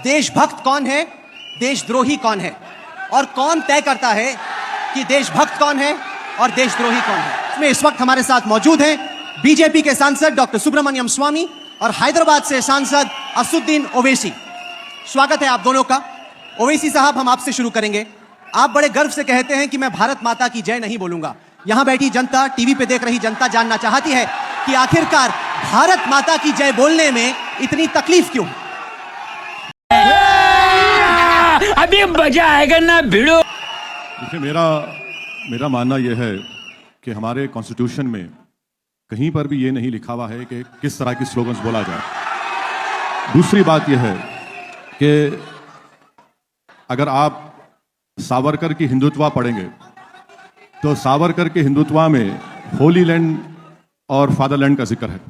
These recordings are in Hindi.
देशभक्त कौन है, देशद्रोही कौन है, और कौन तय करता है कि देशभक्त कौन है और देशद्रोही कौन है। इसमें इस वक्त हमारे साथ मौजूद हैं बीजेपी के सांसद डॉक्टर सुब्रमण्यम स्वामी और हैदराबाद से सांसद असदुद्दीन ओवैसी। स्वागत है आप दोनों का। ओवैसी साहब, हम आपसे शुरू करेंगे। आप बड़े गर्व से कहते हैं कि मैं भारत माता की जय नहीं बोलूंगा। यहां बैठी जनता, टीवी पे देख रही जनता जानना चाहती है कि आखिरकार भारत माता की जय बोलने में इतनी तकलीफ क्यों? अभी मजा आएगा ना भिड़ो। देखिए, मेरा मानना यह है कि हमारे कॉन्स्टिट्यूशन में कहीं पर भी ये नहीं लिखा हुआ है कि किस तरह की स्लोगन्स बोला जाए। दूसरी बात यह है कि अगर आप सावरकर की हिंदुत्व पढ़ेंगे तो सावरकर के हिंदुत्व में होली लैंड और फादरलैंड का जिक्र है,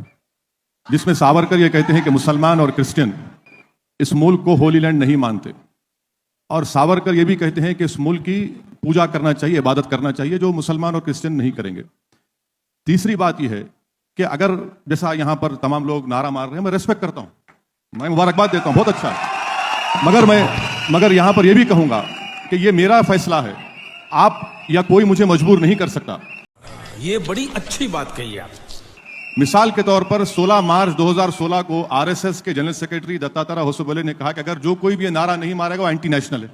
जिसमें सावरकर ये कहते हैं कि मुसलमान और क्रिश्चियन इस मुल्क को होली लैंड नहीं मानते, और सावरकर ये भी कहते हैं कि इस मुल्क की पूजा करना चाहिए, इबादत करना चाहिए, जो मुसलमान और क्रिश्चियन नहीं करेंगे। तीसरी बात यह है कि अगर जैसा यहाँ पर तमाम लोग नारा मार रहे हैं, मैं रेस्पेक्ट करता हूँ, मैं मुबारकबाद देता हूँ, बहुत अच्छा है, मगर यहाँ पर यह भी कहूँगा कि ये मेरा फैसला है, आप या कोई मुझे मजबूर नहीं कर सकता। ये बड़ी अच्छी बात कही आप। मिसाल के तौर पर 16 मार्च 2016 को आरएसएस के जनरल सेक्रेटरी दत्तात्रेय होसबले ने कहा कि अगर जो कोई भी ये नारा नहीं मारेगा वो एंटी नेशनल है।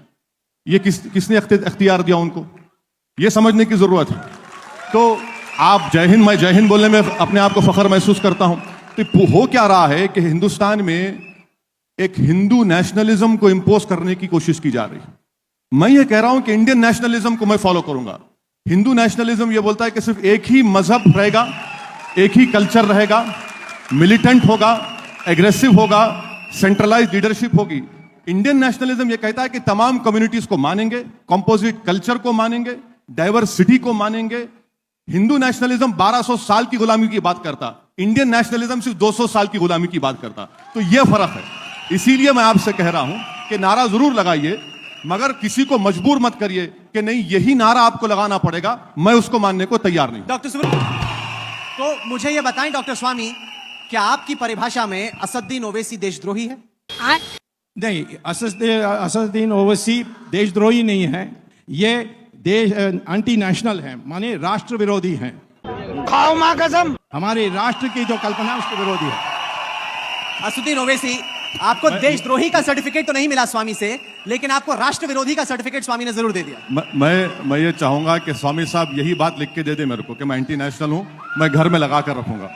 ये किसने अख्तियार दिया उनको? ये समझने की जरूरत है। तो आप जय हिंद, मैं जय हिंद बोलने में अपने आप को फख्र महसूस करता हूं। तो हो क्या रहा है कि हिंदुस्तान में एक हिंदू नेशनलिज्म को इंपोज करने की कोशिश की जा रही है। मैं ये कह रहा हूं कि इंडियन नेशनलिज्म को मैं फॉलो करूंगा। हिंदू नेशनलिज्म ये बोलता है कि सिर्फ एक ही मजहब रहेगा, एक ही कल्चर रहेगा, मिलिटेंट होगा, एग्रेसिव होगा, सेंट्रलाइज्ड लीडरशिप होगी। इंडियन नेशनलिज्म ये कहता है कि तमाम कम्युनिटीज को मानेंगे, कंपोजिट कल्चर को मानेंगे, डाइवर्सिटी को मानेंगे। हिंदू नेशनलिज्म 1200 साल की गुलामी की बात करता, इंडियन नेशनलिज्म सिर्फ 200 साल की गुलामी की बात करता। तो यह फर्क है। इसीलिए मैं आपसे कह रहा हूं कि नारा जरूर लगाइए, मगर किसी को मजबूर मत करिए कि नहीं यही नारा आपको लगाना पड़ेगा। मैं उसको मानने को तैयार नहीं। डॉक्टर तो मुझे ये बताएं डॉक्टर स्वामी, क्या आपकी परिभाषा में असदुद्दीन ओवैसी देशद्रोही है? नहीं, असदुद्दीन ओवैसी देशद्रोही नहीं है। ये देश एंटी नेशनल है, माने राष्ट्र विरोधी हैं। खाओ मां कसम। हमारे राष्ट्र की जो कल्पना उसके विरोधी है। असदुद्दीन ओवैसी, आपको देशद्रोही का सर्टिफिकेट तो नहीं मिला स्वामी से, लेकिन आपको राष्ट्र विरोधी का सर्टिफिकेट स्वामी ने जरूर दे दिया। मैं ये चाहूंगा कि स्वामी साहब यही बात लिख के दे दे मेरे को कि मैं एंटी नेशनल हूं, मैं घर में लगा कर रखूंगा।